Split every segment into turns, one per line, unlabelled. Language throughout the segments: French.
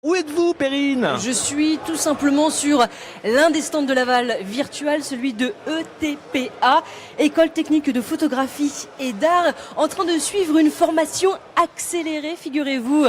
Où êtes-vous, Perrine?
Je suis tout simplement sur l'un des stands de Laval virtuel, celui de ETPA, École technique de photographie et d'art, en train de suivre une formation accélérée, figurez-vous.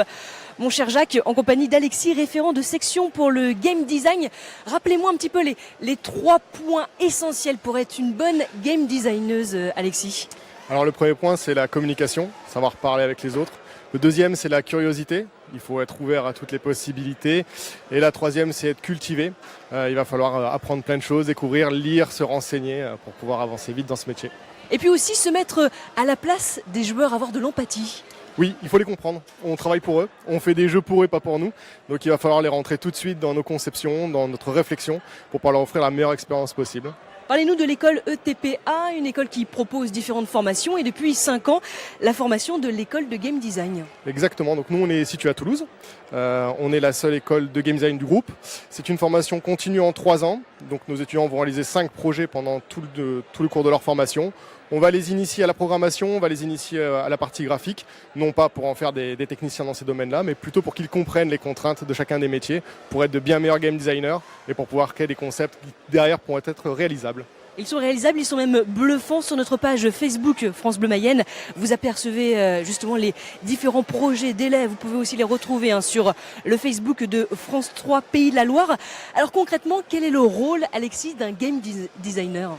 Mon cher Jacques, en compagnie d'Alexis, référent de section pour le game design. Rappelez-moi un petit peu les 3 points essentiels pour être une bonne game designeuse, Alexis.
Alors le premier point, c'est la communication, savoir parler avec les autres. Le deuxième, c'est la curiosité. Il faut être ouvert à toutes les possibilités. Et la troisième, c'est être cultivé. Il va falloir apprendre plein de choses, découvrir, lire, se renseigner pour pouvoir avancer vite dans ce métier.
Et puis aussi se mettre à la place des joueurs, avoir de l'empathie.
Oui, il faut les comprendre. On travaille pour eux, on fait des jeux pour eux et pas pour nous. Donc il va falloir les rentrer tout de suite dans nos conceptions, dans notre réflexion, pour pouvoir leur offrir la meilleure expérience possible.
Parlez-nous de l'école ETPA, une école qui propose différentes formations et depuis 5 ans, la formation de l'école de game design.
Exactement, donc nous on est situé à Toulouse, on est la seule école de game design du groupe. C'est une formation continue en 3 ans, donc nos étudiants vont réaliser 5 projets pendant tout le cours de leur formation. On va les initier à la programmation, on va les initier à la partie graphique, non pas pour en faire des techniciens dans ces domaines-là, mais plutôt pour qu'ils comprennent les contraintes de chacun des métiers, pour être de bien meilleurs game designers et pour pouvoir créer des concepts qui derrière pourront être réalisables.
Ils sont réalisables, ils sont même bluffants. Sur notre page Facebook France Bleu Mayenne, vous apercevez justement les différents projets d'élèves. Vous pouvez aussi les retrouver sur le Facebook de France 3 Pays de la Loire. Alors concrètement, quel est le rôle, Alexis, d'un game designer ?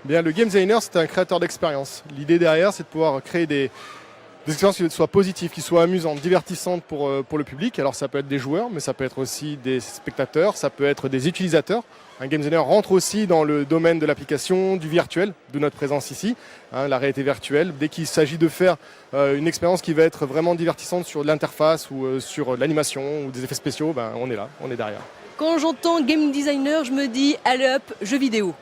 Bien, le game designer, c'est un créateur d'expérience. L'idée derrière, c'est de pouvoir créer des expériences qui soient positives, qui soient amusantes, divertissantes pour le public. Alors ça peut être des joueurs, mais ça peut être aussi des spectateurs, ça peut être des utilisateurs. Un game designer rentre aussi dans le domaine de l'application, du virtuel, de notre présence ici, la réalité virtuelle. Dès qu'il s'agit de faire une expérience qui va être vraiment divertissante sur l'interface ou sur l'animation ou des effets spéciaux, on est là, on est derrière.
Quand j'entends game designer, je me dis allez hop, jeux vidéo.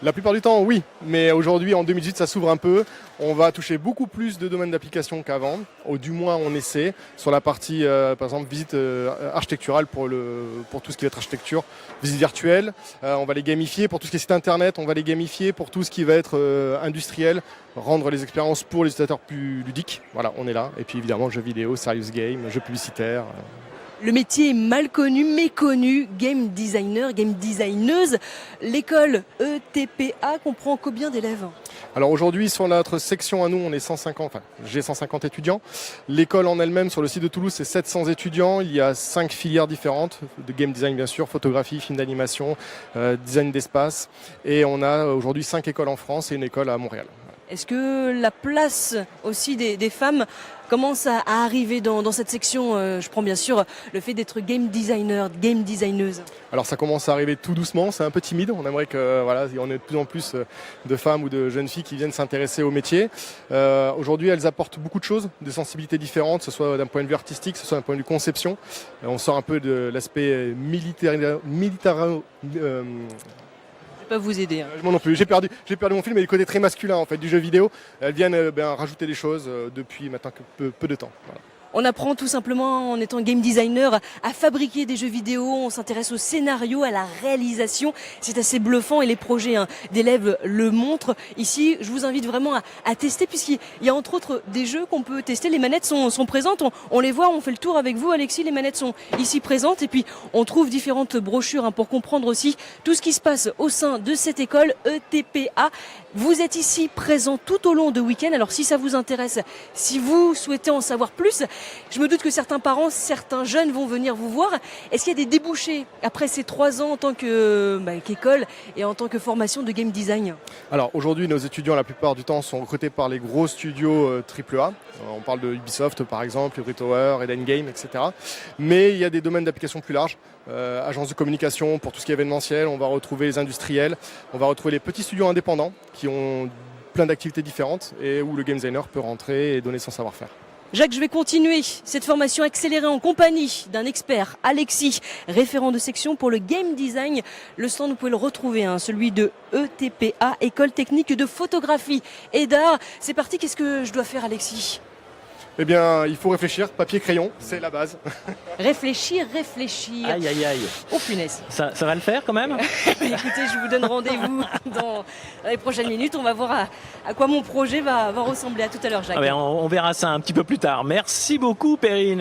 La plupart du temps, oui. Mais aujourd'hui, en 2018, ça s'ouvre un peu. On va toucher beaucoup plus de domaines d'application qu'avant. Ou du moins, on essaie. Sur la partie, par exemple, visite architecturale pour tout ce qui va être architecture. Visite virtuelle. On va les gamifier. Pour tout ce qui est site internet, on va les gamifier. Pour tout ce qui va être industriel, rendre les expériences pour les utilisateurs plus ludiques. Voilà, on est là. Et puis évidemment, jeux vidéo, serious game, jeux publicitaires.
Le métier est mal connu, méconnu, game designer, game designeuse. L'école ETPA comprend combien d'élèves ?
Alors aujourd'hui, sur notre section à nous, on est 150, j'ai 150 étudiants. L'école en elle-même, sur le site de Toulouse, c'est 700 étudiants. Il y a 5 filières différentes, de game design bien sûr, photographie, film d'animation, design d'espace. Et on a aujourd'hui 5 écoles en France et une école à Montréal.
Est-ce que la place aussi des femmes commence à arriver dans cette section ? Je prends bien sûr le fait d'être game designer, game designeuse.
Alors ça commence à arriver tout doucement, c'est un peu timide. On aimerait que on ait de plus en plus de femmes ou de jeunes filles qui viennent s'intéresser au métier. Aujourd'hui, elles apportent beaucoup de choses, des sensibilités différentes, que ce soit d'un point de vue artistique, que ce soit d'un point de vue conception. On sort un peu de l'aspect militaire.
Pas vous aider.
Moi non plus, j'ai perdu mon film et le côté très masculin en fait du jeu vidéo. Elles viennent rajouter des choses depuis maintenant peu de temps. Voilà.
On apprend tout simplement en étant game designer à fabriquer des jeux vidéo, on s'intéresse au scénario, à la réalisation. C'est assez bluffant et les projets d'élèves le montrent. Ici, je vous invite vraiment à tester puisqu'il y a entre autres des jeux qu'on peut tester. Les manettes sont présentes, on les voit, on fait le tour avec vous Alexis. Les manettes sont ici présentes et puis on trouve différentes brochures pour comprendre aussi tout ce qui se passe au sein de cette école ETPA. Vous êtes ici présent tout au long de week-end. Alors si ça vous intéresse, si vous souhaitez en savoir plus, je me doute que certains parents, certains jeunes vont venir vous voir. Est-ce qu'il y a des débouchés après ces 3 ans en tant qu'école et en tant que formation de game design ?
Alors aujourd'hui, nos étudiants, la plupart du temps, sont recrutés par les gros studios AAA. On parle de Ubisoft par exemple, Every Tower, Eden Game, etc. Mais il y a des domaines d'application plus larges. Agences de communication pour tout ce qui est événementiel. On va retrouver les industriels. On va retrouver les petits studios indépendants qui ont plein d'activités différentes et où le game designer peut rentrer et donner son savoir-faire.
Jacques, je vais continuer cette formation accélérée en compagnie d'un expert, Alexis, référent de section pour le game design. Le stand, vous pouvez le retrouver, celui de ETPA, École technique de photographie et d'art. C'est parti, qu'est-ce que je dois faire, Alexis ?
Eh bien, il faut réfléchir, papier, crayon, c'est la base.
Réfléchir.
Aïe, aïe, aïe.
Oh punaise.
Ça va le faire quand même?
Écoutez, je vous donne rendez-vous dans les prochaines minutes. On va voir à quoi mon projet va ressembler. À tout à l'heure, Jacques.
On verra ça un petit peu plus tard. Merci beaucoup, Perrine.